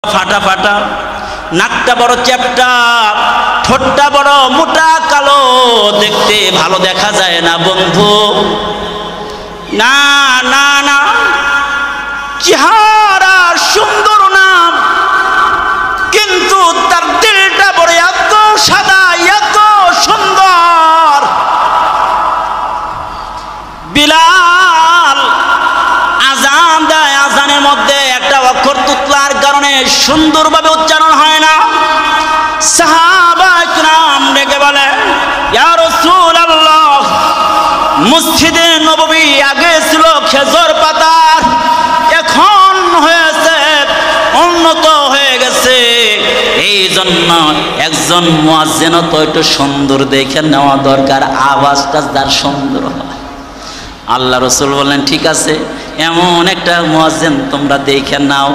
ফাটা ফাটা, নাকটা বড় চ্যাপ্টা, ঠোঁটটা বড় মোটা কালো, দেখতে ভালো দেখা যায় না বন্ধু। না না না, চেহারা সুন্দর না, কিন্তু তার দিলটা বড় এত সাদা, এত সুন্দর। বিলাল আজান দেয়, আজানের মধ্যে একটা অক্ষর তুতলার কারণে সুন্দরভাবে উচ্চারণ হয় না। সাহাবা কিরাম ডেকে বলে, ইয়া রাসূলুল্লাহ, মসজিদে নববী আগে ছিল খেজুর পাতার, এখন হয়েছে উন্নত হয়ে গেছে, এই জন্য একজন মুয়াজ্জিনও তো একটু সুন্দর দেখে নেওয়া দরকার, আওয়াজটা যার সুন্দর হয়। আল্লাহ রসুল বললেন, ঠিক আছে, এমন একটা মুয়াজ্জিন তোমরা দেখে নাও।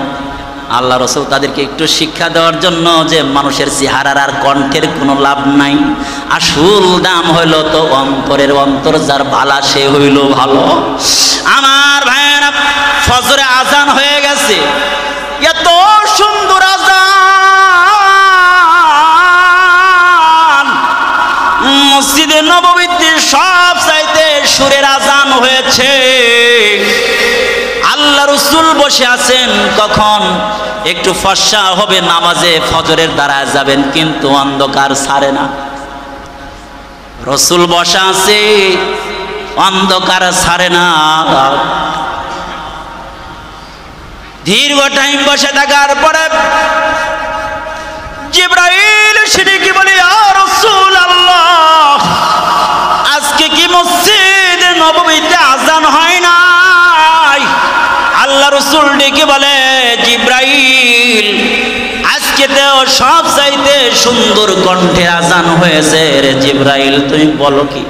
আল্লাহ রসুল তাদেরকে একটু শিক্ষা দেওয়ার জন্য যে মানুষের চেহারার আর কণ্ঠের কোনো লাভ নাই, আসল দাম হইল তো অন্তরের, অন্তর যার ভালা সে হইল ভালো। আমার ভাইয়েরা, ফজরে আজান হয়ে গেছে, এত সুন্দর আজান, মসজিদে নববীতে সব চাইতে সুরের আজান হয়েছে। আল্লাহ রসুল বসে আছেন, কখন একটু ফর্সা হবে নামাজে ফজরের দ্বারায় যাবেন, কিন্তু অন্ধকার ছাড়ে না। রসুল বসা আছে, অন্ধকার ছাড়ে না। দীর্ঘ টাইম বসে থাকার পরে জিবরাইল সেদিকে কি বলে, ইয়া রাসূলুল্লাহ, আজকে কি মসজিদ নববীতে আজান হয় নাই? আল্লাহ রসুল ডেকে বলে, জিবরাইল, আজকে তো সব চাইতে সুন্দর কণ্ঠে আজান হয়েছে রে জিবরাইল, তুমি বলো কি?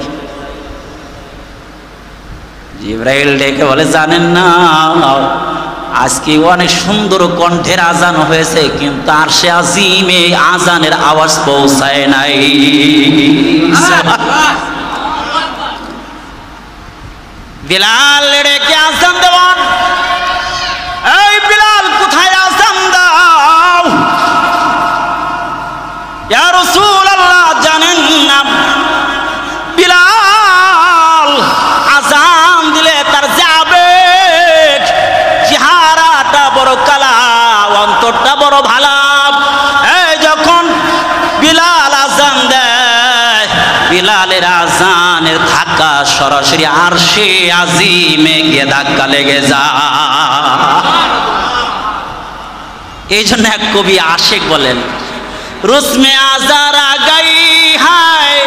জিবরাইল ডেকে বলে, জানেন না, আজকে অনেক সুন্দর কণ্ঠের আজান হয়েছে, কিন্তু আরশে আজিমে আজানের আওয়াজ পৌঁছায় নাই। বিলাল ডেকে আজান দেওয়ান, এই বিলাল কোথায় আজান দাও? ইয়া রাসূলুল্লাহ, জানেন না, বিলাল আজান দিলে তার যাবে, চেহারাটা বড় কালা, অন্তরটা বড় ভালা। এই যখন বিলাল আজান দেয়, বিলালের আজানের ধাক্কা সরাসরি আরশে আজিমে গিয়ে ধাক্কা লেগে যায়। এই জন্য এক কবি আশিক বলেন, রুসমে আজার গাই হায়,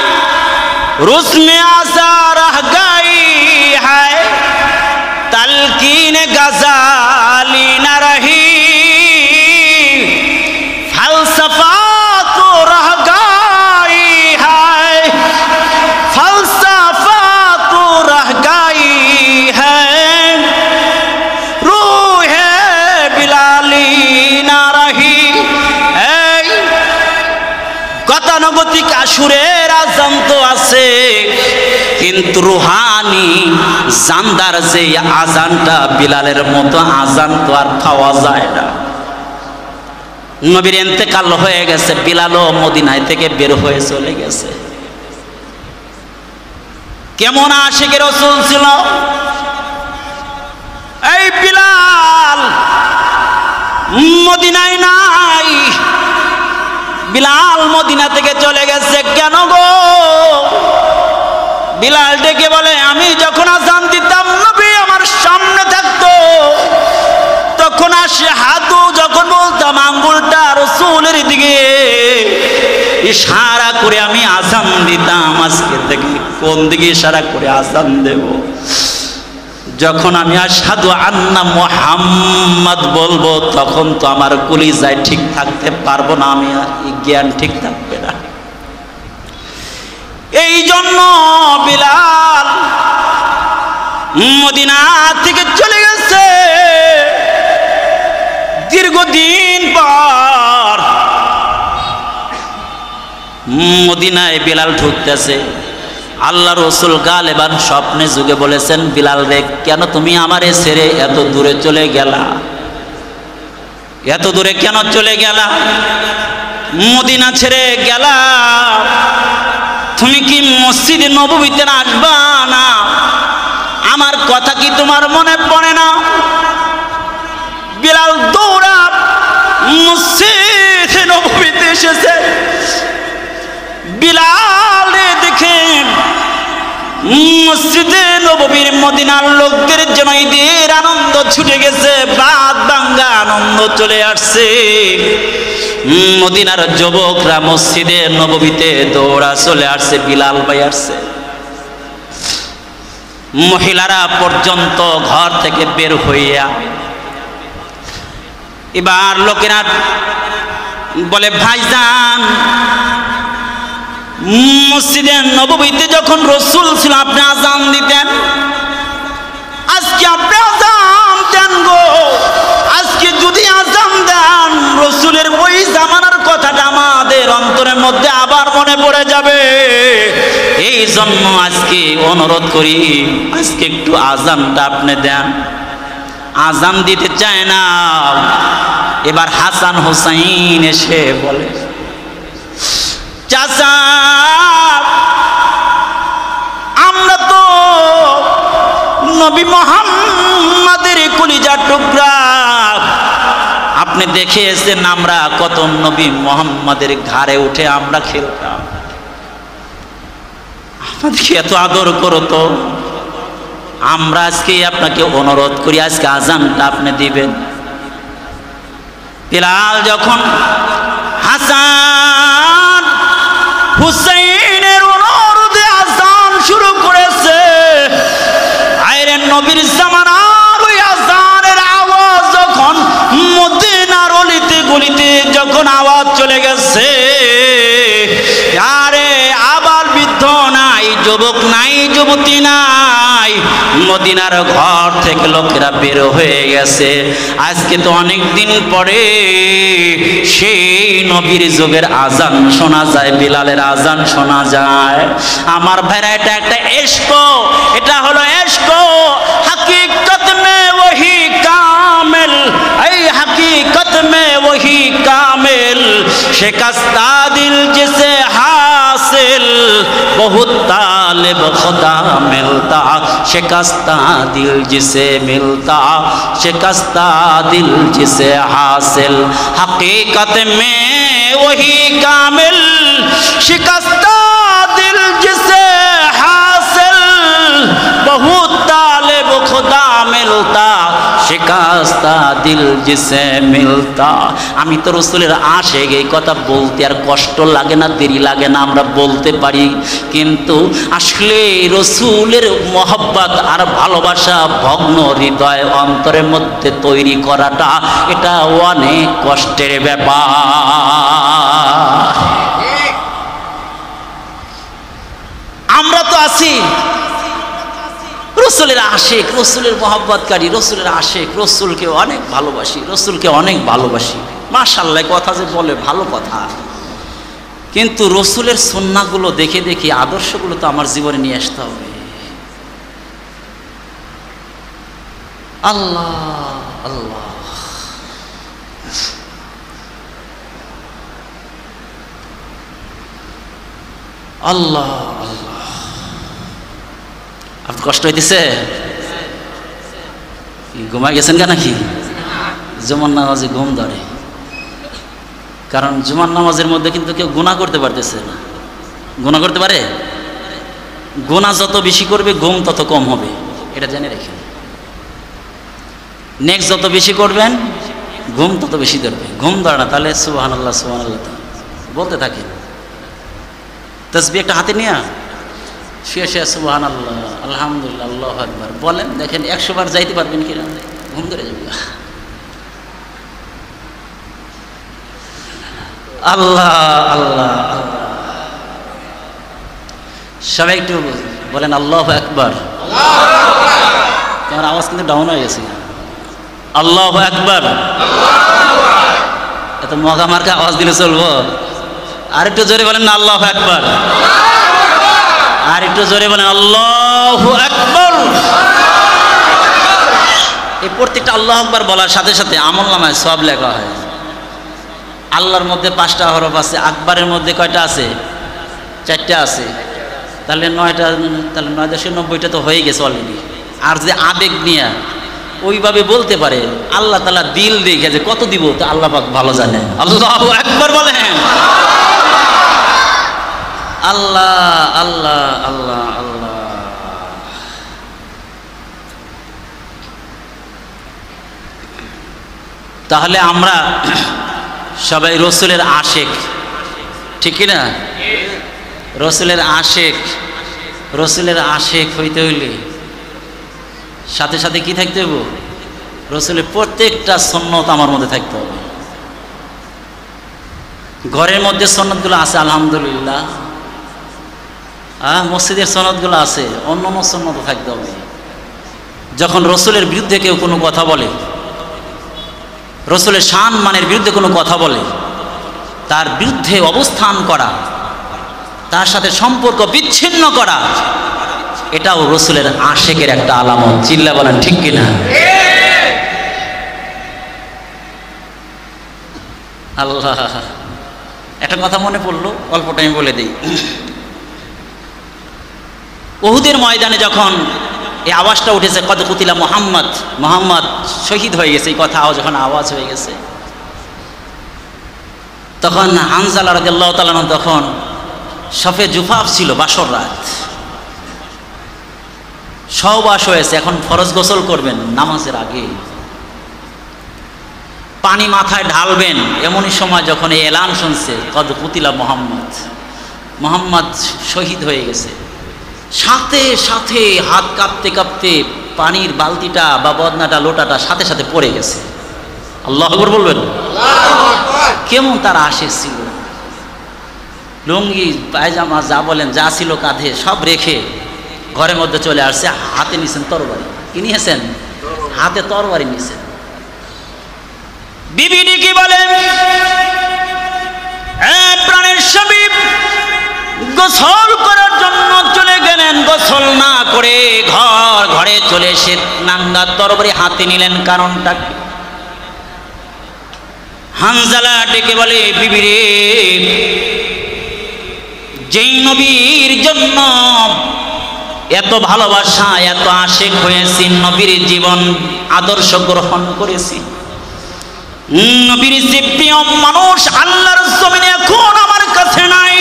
রুসমে আজার গাই হায়, তলকিন গজালি না রহি, ফলসফা তো রহ গাই হায়, ফলসফা তো রহ গাই হায়, রূহে বিলালি না রহি। এই গতানুগতিক আসুরের আজান তো আছে, কিন্তু রুহানি জানদার যে আজানটা বিলালের মতো আজান তো আর খাওয়া যায় না। নবীর ইন্তেকাল হয়ে গেছে, বিলালও মদিনায় থেকে বের হয়ে চলে গেছে। কেমন আশিকে রাসূল ছিল এই বিলাল, মদিনায় নাই। বিলাল মদিনা থেকে চলে গেছে, কেন গো? বিলাল ডেকে বলে, আমি যখন আজান দিতাম নবী আমার সামনে থাকতো, তখন আসে হাতু যখন বলতাম আঙ্গুলটা রাসূলের দিকে ইশারা করে আমি আজান দিতাম। আজকে থেকে কোন দিকে ইশারা করে আজান দেব? যখন আমি আশহাদু আন্না মুহাম্মাদ বলবো, তখন তো আমার কলিজায় ঠিক থাকতে পারবো না, আমি জ্ঞান ঠিক থাকবে না। এই জন্য বিলাল মদিনা থেকে চলে গেছে। দীর্ঘদিন পর মদিনায় বিলাল ঢুকতেছে। আল্লাহ রসুল গালেবান স্বপ্নে যুগে বলেছেন, বিলাল রে, কেন তুমি আমারে ছেড়ে এত দূরে চলে গেলা? এত দূরে কেন চলে গেলা? মদিনা ছেড়ে গেলা, তুমি কি মসজিদে নববীতে আসবা না? আমার কথা কি তোমার মনে পড়ে না? বিলাল দৌড়া মসজিদে নববীতে এসেছে। বিলাল দেখে মসজিদে নববীর মদিনার লোকদের জন্য ঈদের আনন্দ ছুটে গেছে, বাদ ভাঙ্গা আনন্দ চলে আসছে। মদিনার যুবকরা মসজিদে নববীতে দৌড়া চলে আসছে, বিলাল ভাই আসছে। মহিলারা পর্যন্ত ঘর থেকে বের হইয়া এবার লোকেরা বলে, ভাইজান মসজিদে নববীতে যখন রাসূল ছিল আপনি আযান দিতেন, আজকে আপনি আযান দেন গো। আজকে যদি আযান দেন রাসূলের ওই জামানার কথাটা আমাদের অন্তরের মধ্যে আবার মনে পড়ে যাবে। এই জন্য আজকে অনুরোধ করি, আজকে একটু আযানটা আপনি দেন। আযান দিতে চায় না। এবার হাসান হুসাইন এসে বলে, চাচা আমরা তো নবী মুহাম্মাদের কলিজার টুকরা, আপনি দেখে এসেছেন আমরা কত নবী মুহাম্মাদের ঘাড়ে উঠে আমরা খেলতাম, আমাদেরকে এত আদর করতো। আমরা আজকে আপনাকে অনুরোধ করি আজকে আযানটা আপনি দিবেন। বিলাল যখন হাসান হুসাইনের অনুরোধে আযান শুরু করেছে, আইরে নবীর জামানার ওই আযানের আওয়াজ যখন মদিনার অলিতে গলিতে যখন আওয়াজ চলে গেছে, আরে আবার বৃদ্ধ নাই, যুবক নাই, যুবতী নাই, মদিনার ঘর থেকে লোকেরা বের হয়ে গেছে। আজকে তো অনেক দিন পরে সেই নবীর যুগের আযান শোনা যায়, বিলালের আযান শোনা যায়। আমার ভাইরা এটা একটা ইশক, এটা হলো ইশক। হकीकत में वही कामिल, এই हकीकत में वही कामिल, शिकस्ता दिल जिसे हासिल, बहुत तालिब खुदा मिलता, शिकस्ता दिल जिसे मिलता, शिकस्ता दिल जिसे हासिल, हकीकत में वही कामिल, शिकस्ता दिल जिसे हासिल, बहुत तालिब खुदा मिलता, शिकस्ता दिल जिसे मिलता। আমি তো রাসূলের আশিক, এই কথা বলতে আর কষ্ট লাগে না, দেরি লাগে না, আমরা বলতে পারি। কিন্তু আসলে রাসূলের মহব্বত আর ভালোবাসা ভগ্ন হৃদয় অন্তরের মধ্যে তৈরি করাটা এটা অনেক কষ্টের ব্যাপার। আমরা তো আছি রাসূলের আশিক, রাসূলের মহব্বতকারী, রাসূলের আশিক, রাসূলকে অনেক ভালোবাসি, রাসূলকে অনেক ভালোবাসি। মাশাআল্লাহ, কথা যে বলে ভালো কথা, কিন্তু রাসূলের সুন্নাহগুলো দেখে দেখে আদর্শগুলো তো আমার জীবনে নিয়ে আসতে হবে। আল্লাহ আল্লাহ, আল্লাহ আল্লাহ। আপনার কষ্ট হইতেছে? ঘুমায় গেছেন কেন নাকি? জুমার নামাজে ঘুম ধরে, কারণ জুমার নামাজের মধ্যে কিন্তু কেউ গুনাহ করতে পারতেছে না। গুনাহ করতে পারে? গুনাহ যত বেশি করবে ঘুম তত কম হবে, এটা জেনে রেখেন। নেক্সট যত বেশি করবেন ঘুম তত বেশি ধরবে। ঘুম ধরে না তাহলে সুবহানাল্লাহ সুবহানাল্লাহ বলতে থাকেন। তাসবিহ একটা হাতে নিয়ে শুয়ে শুয়ে সুবহানাল্লাহ আলহামদুলিল্লাহ আল্লাহু আকবার বলেন, দেখেন 100 বার যাইতে পারবেন কিনা, ঘুম ধরে যাবে। আল্লাহ আল্লাহ আল্লাহ। সবাই একটু বলেন আল্লাহু আকবার। তোমার আওয়াজ কিন্তু ডাউন হয়ে গেছে। আল্লাহু আকবার। এত মগা মার্কা আওয়াজ দিলে চলবো? আর একটু জোরে বলেন না আল্লাহু আকবার। আর একটু জোরে বলেন আল্লাহু আকবার। এই প্রত্যেকটা আল্লাহ আকবার বলার সাথে সাথে আমলনামায় সওয়াব লেখা হয়। আল্লাহর মধ্যে 5টা হরফ আছে, আকবারের মধ্যে কয়টা আছে? 4টা আছে। তাহলে 9টা, তাহলে 990টা তো হয়ে গেছে অলরেডি। আর যে আবেগ নিয়ে ওইভাবে বলতে পারে, আল্লাহ তাআলা দিল দেখে যে কত দিব তো আল্লাহ পাক ভালো জানে। আল্লাহু আকবার বলেন। আল্লাহ আল্লাহ আল্লাহ আল্লাহ। তাহলে আমরা সবাই রসুলের আশেক, ঠিক কি না? রসুলের আশেক, রসুলের আশেক হইতে হইলে সাথে সাথে কি থাকতে হবে? রসুলের প্রত্যেকটা সুন্নত আমার মধ্যে থাকতে হবে। ঘরের মধ্যে সুন্নতগুলো আছে আলহামদুলিল্লাহ, মসজিদের সুন্নতগুলো আছে, অন্য অন্য সুন্নত থাকতে হবে। যখন রসুলের বিরুদ্ধে কেউ কোনো কথা বলে, রসুলের শান মানের বিরুদ্ধে কোনো কথা বলে, তার বিরুদ্ধে অবস্থান করা, তার সাথে সম্পর্ক বিচ্ছিন্ন করা, এটাও রসুলের আশেকের একটা আলামত। চিল্লা বলেন ঠিক কিনা? আল্লাহ, একটা কথা মনে পড়লো, অল্প টাইম বলে দিই। উহুদের ময়দানে যখন এই আওয়াজটা উঠেছে, কদ কুতিলা মুহাম্মদ, মুহাম্মদ শহীদ হয়ে গেছে, এই কথা যখন আওয়াজ হয়ে গেছে, তখন হানজালা রাদিয়াল্লাহু তাআলা তখন সফে জুফাফ ছিল, বাসর রাত, সহবাস হয়েছে। এখন ফরজ গোসল করবেন নামাজের আগে, পানি মাথায় ঢালবেন, এমনই সময় যখন এই এলান শুনছে কদ কুতিলা মুহাম্মদ, মুহাম্মদ শহীদ হয়ে গেছে, সাথে সাথে হাত কাঁপতে কাঁপতে পানির বালতিটা বা বদনাটা, লোটাটা সাথে সাথে পড়ে গেছে। আল্লাহু আকবার বলবেন। কেমন তার আশেক ছিল, লুঙ্গি পায়জামা যা বলেন যা ছিল কাঁধে সব রেখে ঘরের মধ্যে চলে আসছে। হাতে নিয়েছেন তরবারি, কি নিয়েছেন? হাতে তরবারি নিয়েছেন। বিবিনি কি বলেন, প্রাণের স্বামী গোসল করার জন্য চলে গেলেন, গোসল না করে ঘরে চলে এসে নাঙ্গা তরবারি হাতে নিলেন, কারণটা কি? হানজালা ডেকে বলে, বিবি রে, যেই নবীর জন্য এত ভালোবাসা, এত আশেক হয়েছি, নবীর জীবন আদর্শ গ্রহণ করেছি, নবীর যে প্রিয় মানুষ আল্লাহর জমিনে এখন আমার কাছে নাই,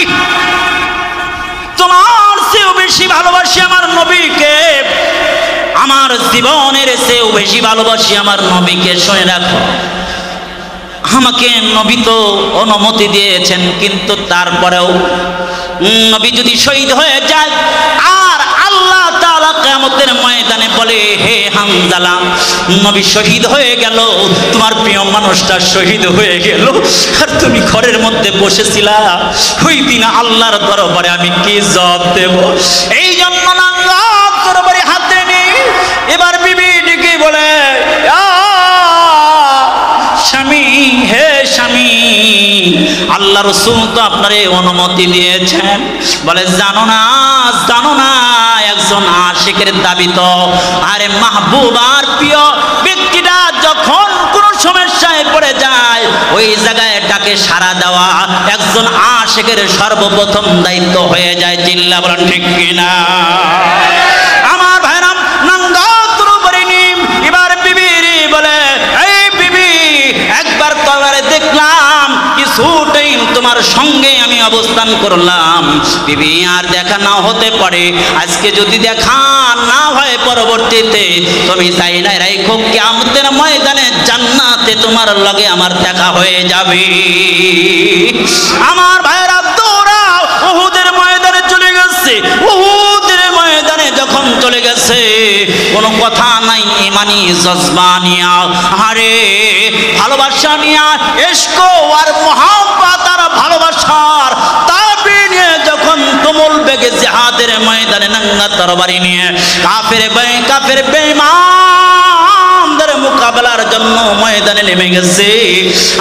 তোমার চেয়েও বেশি ভালোবাসি আমার নবীকে, আমার জীবনের চেয়েও বেশি ভালোবাসি আমার নবীকে। শুনে রাখো, আমাকে নবী তো অনুমতি দিয়েছেন, কিন্তু তারপরেও নবী যদি শহীদ হয়ে যায় আর আল্লাহ তাআলা কিয়ামতের ময়দানে বলে, হে হানজালা, নবী শহীদ হয়ে গেল, তোমার প্রিয় মানুষটা শহীদ হয়ে গেল, আর তুমি ঘরের মধ্যে বসেছিলা, ওই দিন আল্লাহর দরবারে আমি কি জবাব দেব? এই জন্য নাঙ্গা তরবারি হাতে নিয়ে এবার বিবি ডেকে বলে, স্বামী, হে স্বামী, আল্লাহ রাসূল তো আপনারে অনুমতি দিয়েছেন। বলে, জানো না, জানো না, একজন আশিকের দাবি তো, আরে মাহবুব আর প্রিয় ব্যক্তিটা যখন কোনো সমস্যায় পড়ে যায়, ওই জায়গায় ডাকে সাড়া দেওয়া একজন আশিকের সর্বপ্রথম দায়িত্ব হয়ে যায়। চিল্লা বলেন ঠিক কিনা? আমার ভাইরাম, নাঙ্গা তরবারি নিম এবার বিবি বলে, এই বিবি, একবার তরবারে দেখলাম, কিছু টাইম তোমার সঙ্গে আমি অবস্থান করলাম, বিবি আর দেখা না হতে পারে, আজকে যদি দেখা না হয় পরবর্তীতে তুমি চাই না রাইখো কিয়ামতের ময়দানে জান্নাতে তোমার লগে আমার দেখা হয়ে যাবে। আমার ভাইরা দৌড়াও, উহুদের ময়দানে চলে গেছে। উহুদের ময়দানে যখন চলে গেছে, কোনো কথা নাই, ইমানি জজবা নিয়া, আরে ভালোবাসা নিয়া, ইশক আর মুহাব্বত আর ভালোবাসার তাবি নিয়ে যখন তুমুল বেগে জিহাদের ময়দানে নাঙ্গা তরবারি নিয়ে কাফের বেঈমানদের মোকাবেলার জন্য ময়দানে নেমে গেছে,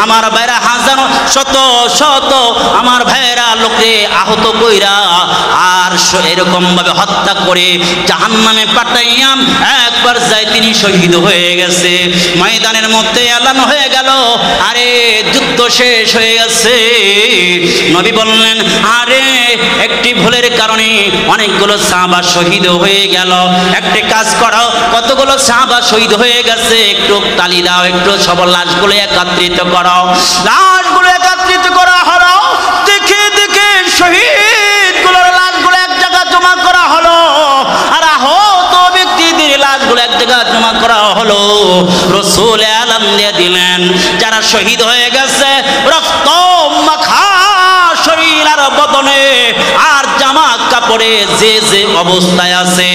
আমার ভাইরা হাজার শত শত আমার ভাইরা লোকে আহত কইরা আর এরকম ভাবে হত্যা করে জাহান্নামে পাঠাইয়া একবার যায় তিনি শহীদ হয়ে গেছে। ময়দানের মধ্যে এলান হয়ে গেল, আরে যুদ্ধ শেষ হয়ে গেছে। নবী বললেন, আরে একটি ভুলের কারণে অনেকগুলো সাহাবা শহীদ হয়ে গেল, একটি কাজ করো, কতগুলো সাহাবা শহীদ হয়ে গেছে একটু তালি দাও, একটু সব লাশগুলো একত্রিত করো। লাশগুলো একত্রিত করা হলো, দেখে দেখে শহীদগুলোর লাশগুলো এক জায়গায় জমা করা হলো, আর আহত ব্যক্তিদের লাশগুলো এক জায়গায় জমা করা হলো। রাসূল আলাম দিয়ে দিলেন, যারা শহীদ হয়ে গেছে রক্ত মাখা শরীর আর বদনে আর জামা কাপড়ে যে যে অবস্থায় আছে,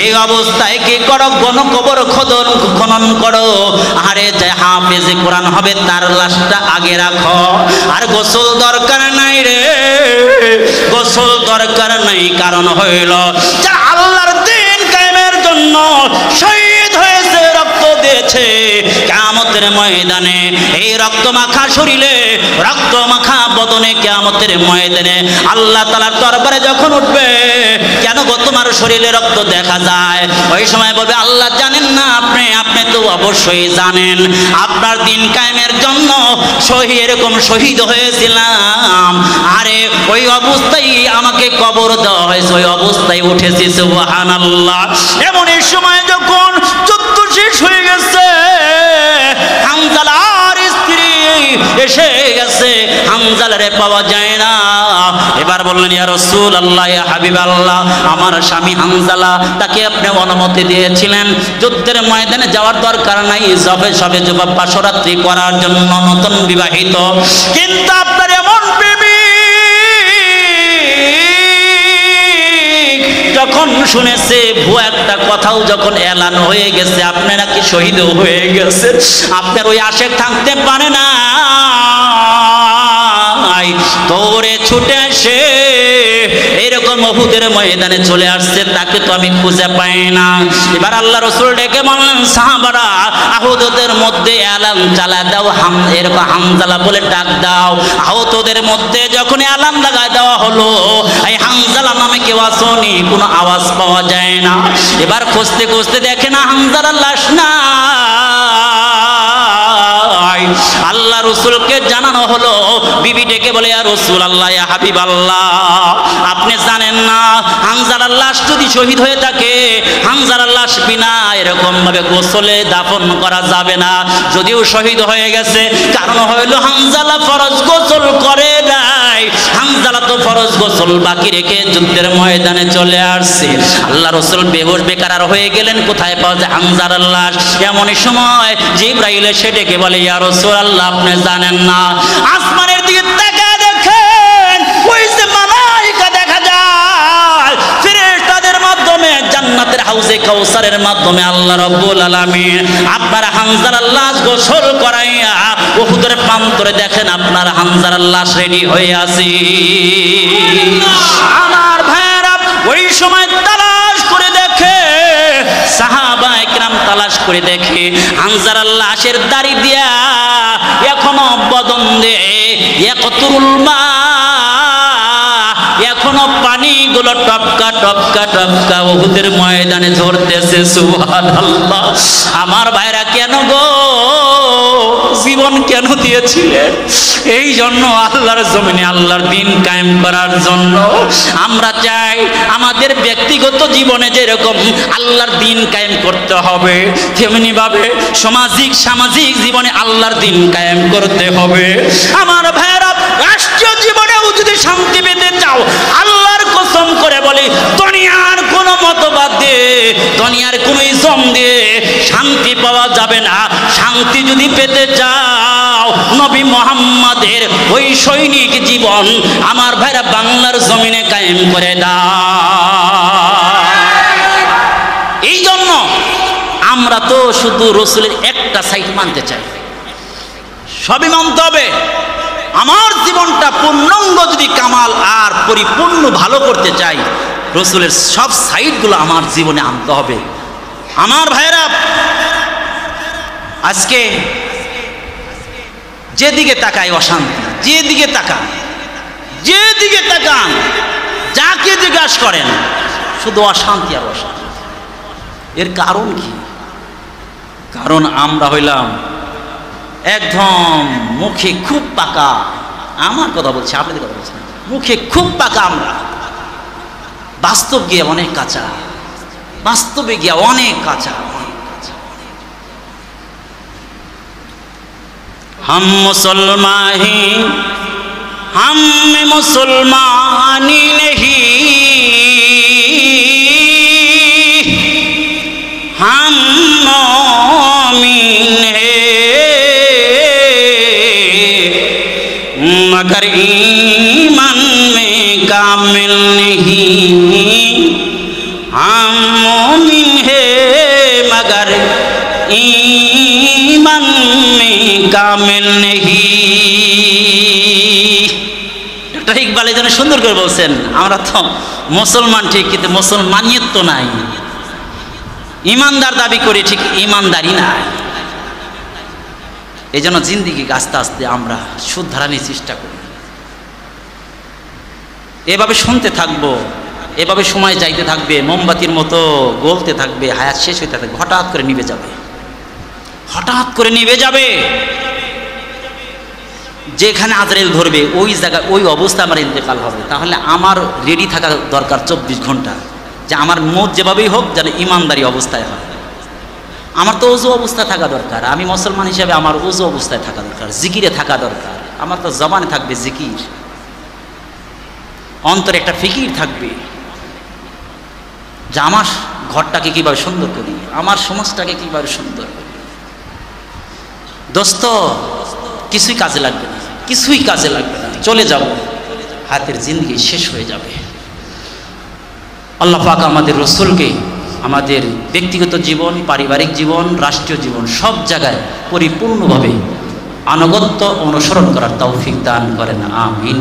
এই অবস্থায় কি করো, গণকবর খনন করো। আরে যে হাফেজে কোরআন হবে তার লাশটা আগে রাখো। আর গোসল দরকার নাই রে, গোসল দরকার নাই। কারণ হইল যারা আল্লাহর দ্বীন কায়েমের জন্য শহীদ হয়েছে, রক্ত দিয়েছে, কিয়ামতের ময়দানে এই রক্ত মাখা শরীরে, রক্ত মাখা বদনে কিয়ামতের ময়দানে আল্লাহ তাআলার দরবারে যখন উঠবে, কেন গো তোমার শরীরে রক্ত দেখা যায়? ওই সময় বলবে, আল্লাহ জানেন না আপনি? আপনি তো অবশ্যই জানেন, আপনার দিন কায়েমের জন্য এরকম শহীদ হয়েছিলাম। আরে ওই অবস্থায় আমাকে কবর দেওয়া হয়েছে, ওই অবস্থায় উঠেছি। সুবহানাল্লাহ। এমন এই সময় যখন যুদ্ধ শেষ হয়ে গেছে, হামজালার স্ত্রী এসে গেছে, হামজালারে পাওয়া যায় না। এবার বললেন, ইয়া রাসূলুল্লাহ, ইয়া হাবিবাল্লাহ, আমার স্বামী হামজালা, তাকে আপনি অনুমতি দিয়েছিলেন যুদ্ধের ময়দানে যাওয়ার দরকার নাই, সবে জবাব পাশরাত্রি করার জন্য, নতুন বিবাহিত। কিন্তু আপনার এমন যখন শুনেছে ভুয়া একটা কথাও যখন এলান হয়ে গেছে, আপনি নাকি শহীদ হয়ে গেছে, আপনার ওই আশেক থাকতে পারে না, দৌড়ে ছুটে এসে এরকম উহুদের ময়দানে চলে আসছে, তাকে তো আমি খুঁজে পাই না। এবার আল্লাহ রাসূল ডেকে বললেন, সাহাবারা আহতদের মধ্যে এলান চালা দাও, এরকম হামজালা বলে ডাক দাও। আহতদের মধ্যে যখন এলান লাগায় দেওয়া হলো, এই হামজালা নামে কেউ আসেনি, কোনো আওয়াজ পাওয়া যায় না। এবার খুঁজতে খুঁজতে দেখে না হামজালার লাশ না। আল্লাহ রাসূলকে জানানো হলো, বিবি ডেকে বলে, ইয়া রাসূলুল্লাহ, ইয়া হাবিবাল্লাহ, আপনি জানেন না হামজালার লাশ যদি শহীদ হয়ে থাকে, হামজালার লাশ বিনা এরকম ভাবে গোসলে দাফন করা যাবে না, যদিও শহীদ হয়ে গেছে। কারণ হইল হামজালা ফরজ গোসল করে নাই, হামজালা তো ফরজ গোসল বাকি রেখে যুদ্ধের ময়দানে চলে আসছে। আল্লাহ রাসূল বেহুশ বেকার হয়ে গেলেন, কোথায় পাওয়া যায় হামজালার লাশ? এমনই সময় জিবরাইল এসে ডেকে বলে, ইয়া রাসূলুল্লাহ, আপনি জানেন না আসমানের দিকে তাকায় দেখেন, ওই যে মালায়েকা দেখা যায়, ফেরেশতাদের মাধ্যমে জান্নাতের হাউজে কাউসারের মাধ্যমে আল্লাহ রাব্বুল আলামিন আপনার হামজালার লাশ গোসল করাইয়া উহুদের প্রান্তরে দেখেন আপনার হামজালার লাশ রেডি হয়ে আছে। আমার ভাইরা ওই সময় তালাশ করে দেখে, সাহাবায়ে কেরাম তালাশ করে দেখে, হামজালার লাশের দাড়ি দিয়া এখনো বদন দিয়ে ইয়াকতুরুল মা, এখনো পানিগুলো টপকা টপকা টপকা উহুদের ময়দানে ঝরতেছে। সুবহানাল্লাহ। আমার ভাইরা, কেন গো জীবন কেন দিয়েছিলেন? এই জন্য আল্লাহর জমিনে আল্লাহর দ্বীন কায়েম করার জন্য। আমরা চাই আমাদের ব্যক্তিগত জীবনে যেরকম আল্লাহর দ্বীন কায়েম করতে হবে, তেমনি ভাবে সামাজিক জীবনে আল্লাহর দ্বীন কায়েম করতে হবে। আমার ভাইরা, রাষ্ট্রীয় জীবনেও যদি শান্তি পেতে চাও, আল্লাহর কসম করে বলি, দুনিয়ার কোনো মতবাদ দিয়ে, দুনিয়ার কোনো ইসম দিয়ে শান্তি পাওয়া যাবে না। শান্তি যদি পেতে চাও, নবী মুহাম্মাদের ওই সৈনিক জীবন আমার ভাইরা বাংলার জমিনে কায়েম করে দাও। এই জন্য আমরা তো শুধু রাসূলের একটা সাইড মানতে চাই, সবই মানতে হবে। আমার জীবনটা পূর্ণাঙ্গ যদি কামাল আর পরিপূর্ণ ভালো করতে চাই, রাসূলের সব সাইডগুলো আমার জীবনে আনতে হবে। আমার ভাইরা, আজকে যেদিকে তাকাই অশান্তি, যেদিকে তাকান যাকে জিজ্ঞাসা করেন শুধু অশান্তি আর অশান্তি। এর কারণ কি? কারণ আমরা হইলাম একদম মুখে খুব পাকা। আমার কথা বলছি, আপনাদের কথা বলছি না। মুখে খুব পাকা আমরা, বাস্তব গিয়ে অনেক কাঁচা, বাস্তবে গিয়ে অনেক কাঁচা। हम मुसलमान ही हम में मुसलमानी नहीं, हम मोमिन है मगर ईमान में कामिल नहीं, हम मोमिन है मगर ईमान में कामिल नहीं। ডক্টর ইকবাল এই জন্য সুন্দর করে বলছেন, আমরা তো মুসলমান ঠিক, কিন্তু মুসলমানিয়ত তো নাই। ইমানদার দাবি করি ঠিক, ইমানদারি নাই। এই জন্য জিন্দিগিকে আস্তে আস্তে আমরা শুদ্ধারানির চেষ্টা করি। এভাবে শুনতে থাকবো, এভাবে সময় যাইতে থাকবে, মোমবাতির মতো গলতে থাকবে, হায়াত শেষ হইতে থাকবে, হঠাৎ করে নিভে যাবে, হঠাৎ করে নিভে যাবে। যেখানে আজরাইল ধরবে ওই জায়গায় ওই অবস্থা আমার ইন্তেকাল হবে। তাহলে আমার রেডি থাকা দরকার 24 ঘন্টা, যে আমার মত যেভাবেই হোক যেন ইমানদারি অবস্থায় হয়। আমার তো ওযু অবস্থায় থাকা দরকার, আমি মুসলমান হিসেবে আমার ওযু অবস্থায় থাকা দরকার, জিকিরে থাকা দরকার। আমার তো জবানে থাকবে জিকির, অন্তরে একটা ফিকির থাকবে যে আমার ঘরটাকে কিভাবে সুন্দর করি, আমার সমাজটাকে কিভাবে সুন্দর করি। দোস্ত কিছুই কাজে লাগবে না, কিছুই কাজে লাগবে না, চলে যাব, হাতের জিন্দগি শেষ হয়ে যাবে। আল্লাহ পাক আমাদের রসুলকে আমাদের ব্যক্তিগত জীবন, পারিবারিক জীবন, রাষ্ট্রীয় জীবন সব জায়গায় পরিপূর্ণভাবে আনুগত্য অনুসরণ করার তৌফিক দান করেন, আমিন।